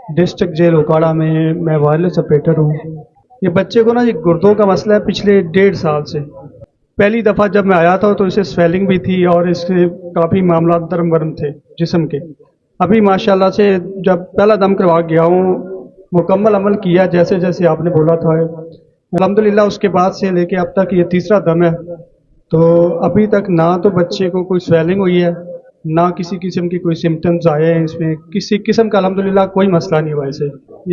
District jail Okara میں میں wireless operator ہوں۔ یہ بچے کو نا یہ گردوں کا مسئلہ ہے پچھلے 1.5 سال سے۔ پہلی دفعہ جب میں آیا تھا تو اسے سویلنگ بھی تھی اور اس کے کافی معاملات نرم ورم تھے جسم کے۔ ابھی ماشاءاللہ سے جب پہلا دم کروا گیا ہوں، مکمل عمل کیا جیسے جیسے آپ نے بولا تھا، الحمدللہ اس کے بعد سے لے کے اب تک یہ تیسرا دم ہے۔ تو ابھی تک نہ تو بچے کو کوئی سویلنگ ہوئی ہے، نہ کسی قسم کی کوئی سمٹمز آئے ہیں، اس میں کسی قسم کا الحمدللہ کوئی مسئلہ نہیں ہوا اسے۔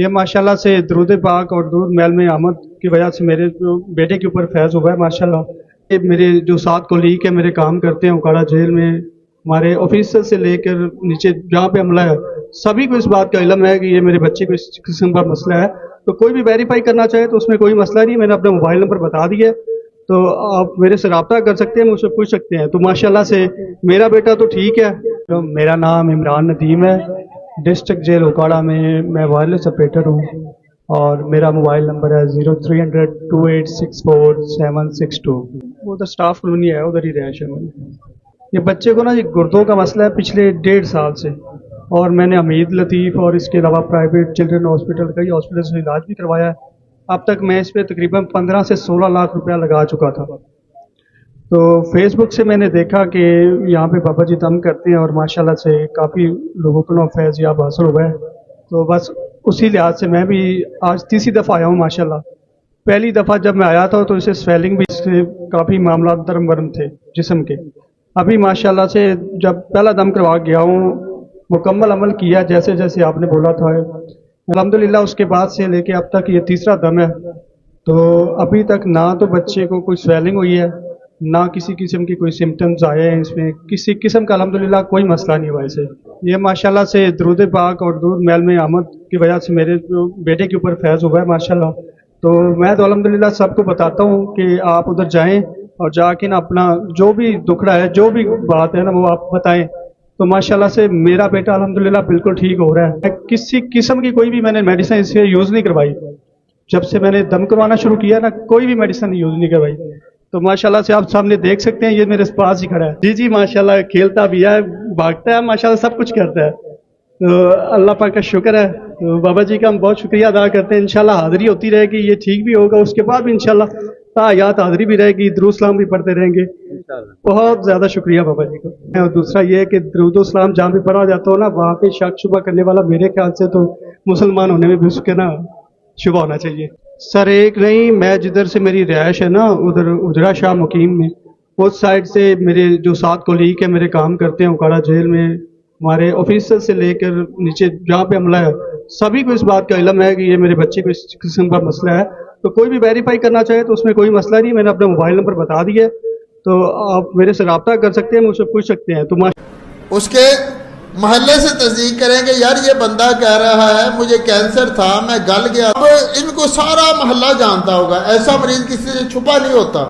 یہ ماشاءاللہ سے درود پاک اور درود میل میں آمد کی وجہ سے میرے جو بیٹے کے اوپر فیض ہوا ہے ماشاءاللہ۔ یہ میرے جو ساتھ کولیگ ہیں، میرے کام کرتے ہیں اوکاڑا جیل میں، ہمارے آفیسر سے لے کر نیچے جہاں پہ عملہ ہے، سبھی کو اس بات کا علم ہے کہ یہ میرے بچے کو اس قسم کا مسئلہ ہے۔ تو کوئی بھی ویریفائی کرنا چاہے تو اس میں کوئی مسئلہ نہیں، میں نے اپنا موبائل نمبر بتا دیا ہے، تو آپ میرے سے رابطہ کر سکتے ہیں، مجھ سے پوچھ سکتے ہیں۔ تو ماشاءاللہ سے میرا بیٹا تو ٹھیک ہے۔ تو میرا نام عمران ندیم ہے، ڈسٹرکٹ جیل اوکاڑا میں وائرلیس آپریٹر ہوں، اور میرا موبائل نمبر ہے 03002864 762۔ وہ تو اسٹاف کالونی ہے، ادھر ہی رہائش ہے میری۔ یہ بچے کو نا یہ گردوں کا مسئلہ ہے پچھلے 1.5 سال سے، اور میں نے حمید لطیف اور اس کے علاوہ پرائیویٹ چلڈرن ہاسپٹل کئی ہاسپٹل سے علاج بھی کروایا ہے۔ اب تک میں اس پہ تقریباً 15 سے 16 لاکھ روپیہ لگا چکا تھا۔ تو فیس بک سے میں نے دیکھا کہ یہاں پہ بابا جی دم کرتے ہیں، اور ماشاءاللہ سے کافی لوگوں کو فیض یاب حاصل ہوا ہے۔ تو بس اسی لحاظ سے میں بھی آج تیسری دفعہ آیا ہوں ماشاءاللہ۔ پہلی دفعہ جب میں آیا تھا تو اسے سویلنگ بھی، اس کے کافی معاملات نرم ورم تھے جسم کے۔ ابھی ماشاءاللہ سے جب پہلا دم کروا گیا ہوں، مکمل عمل کیا جیسے جیسے آپ نے بولا تھا، الحمدللہ اس کے بعد سے لے کے اب تک یہ تیسرا دم ہے۔ تو ابھی تک نہ تو بچے کو کوئی سویلنگ ہوئی ہے، نہ کسی قسم کی کوئی سمٹمز آئے ہیں، اس میں کسی قسم کا الحمدللہ کوئی مسئلہ نہیں ہوا اسے۔ یہ ماشاءاللہ سے درود پاک اور درود میل میں آمد کی وجہ سے میرے جو بیٹے کے اوپر فیض ہوا ہے ماشاءاللہ۔ تو میں تو الحمدللہ سب کو بتاتا ہوں کہ آپ ادھر جائیں اور جا کے نا اپنا جو بھی دکھڑا ہے، جو بھی بات ہے نا، وہ آپ بتائیں۔ تو ماشاءاللہ سے میرا بیٹا الحمدللہ بالکل ٹھیک ہو رہا ہے۔ کسی قسم کی کوئی بھی میں نے میڈیسن اس سے یوز نہیں کروائی۔ جب سے میں نے دم کروانا شروع کیا نا، کوئی بھی میڈیسن یوز نہیں کروائی۔ تو ماشاءاللہ سے آپ سامنے دیکھ سکتے ہیں، یہ میرے پاس ہی کھڑا ہے۔ جی ماشاءاللہ کھیلتا بھی ہے، بھاگتا ہے، ماشاءاللہ سب کچھ کرتا ہے۔ تو اللہ پاک کا شکر ہے۔ تو بابا جی کا ہم بہت شکریہ ادا کرتے ہیں۔ انشاءاللہ حاضری ہوتی رہے گی، یہ ٹھیک بھی ہوگا، اس کے بعد بھی انشاءاللہ تاحیات حاضری بھی رہے گی، درود سلام بھی پڑھتے رہیں گے۔ بہت زیادہ شکریہ بابا جی کو۔ اور دوسرا یہ ہے کہ درود و سلام جہاں بھی پڑھا جاتا ہو نا، وہاں پہ شک شبہ کرنے والا میرے خیال سے تو مسلمان ہونے میں بھی اس کے نا شبہ ہونا چاہیے۔ سر ایک نہیں، میں جدھر سے میری رہائش ہے نا، ادھر اجرا شاہ مقیم میں، اس سائڈ سے میرے جو ساتھ کولیگ ہیں، میرے کام کرتے ہیں اوکاڑا جیل میں، ہمارے آفیسر سے لے کر نیچے جہاں پہ عملہ ہے، سبھی کو اس بات کا علم ہے کہ یہ میرے بچے کو اس قسم کا مسئلہ ہے۔ تو کوئی بھی ویریفائی کرنا چاہے تو اس میں کوئی مسئلہ نہیں، میں نے اپنا موبائل نمبر بتا دیا ہے، تو آپ میرے سے رابطہ کر سکتے ہیں، مجھ سے پوچھ سکتے ہیں۔ تو اس کے محلے سے تصدیق کریں کہ یار یہ بندہ کہہ رہا ہے مجھے کینسر تھا، میں گل گیا۔ اب ان کو سارا محلہ جانتا ہوگا، ایسا مریض کسی سے چھپا نہیں ہوتا۔